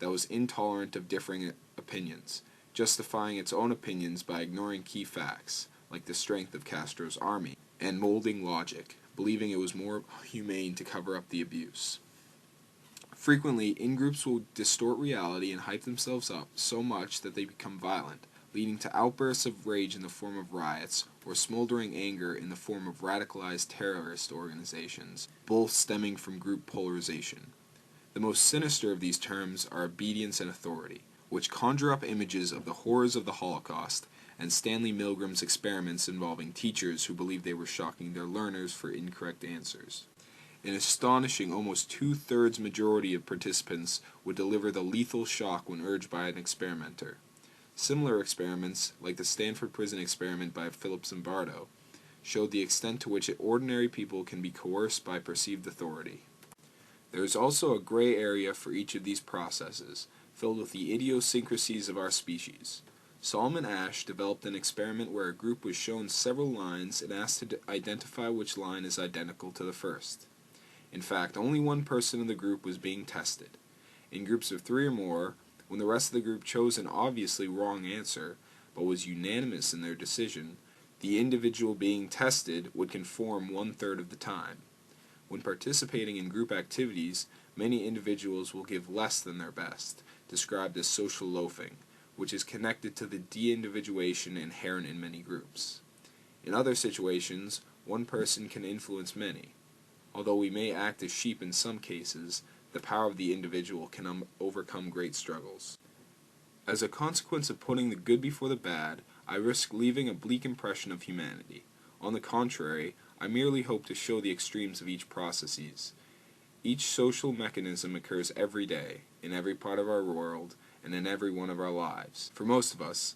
that was intolerant of differing opinions, justifying its own opinions by ignoring key facts, like the strength of Castro's army, and molding logic, believing it was more humane to cover up the abuse. Frequently, in-groups will distort reality and hype themselves up so much that they become violent, leading to outbursts of rage in the form of riots, or smoldering anger in the form of radicalized terrorist organizations, both stemming from group polarization. The most sinister of these terms are obedience and authority, which conjure up images of the horrors of the Holocaust and Stanley Milgram's experiments involving teachers who believed they were shocking their learners for incorrect answers. An astonishing almost two-thirds majority of participants would deliver the lethal shock when urged by an experimenter. Similar experiments, like the Stanford Prison experiment by Philip Zimbardo, showed the extent to which ordinary people can be coerced by perceived authority. There is also a gray area for each of these processes, filled with the idiosyncrasies of our species. Solomon Asch developed an experiment where a group was shown several lines and asked to identify which line is identical to the first. In fact, only one person in the group was being tested. In groups of 3 or more, when the rest of the group chose an obviously wrong answer, but was unanimous in their decision, the individual being tested would conform 1/3 of the time. When participating in group activities, many individuals will give less than their best, described as social loafing, which is connected to the de-individuation inherent in many groups. In other situations, one person can influence many. Although we may act as sheep in some cases, the power of the individual can overcome great struggles. As a consequence of putting the good before the bad, I risk leaving a bleak impression of humanity. On the contrary, I merely hope to show the extremes of each processes. Each social mechanism occurs every day, in every part of our world, and in every one of our lives. For most of us,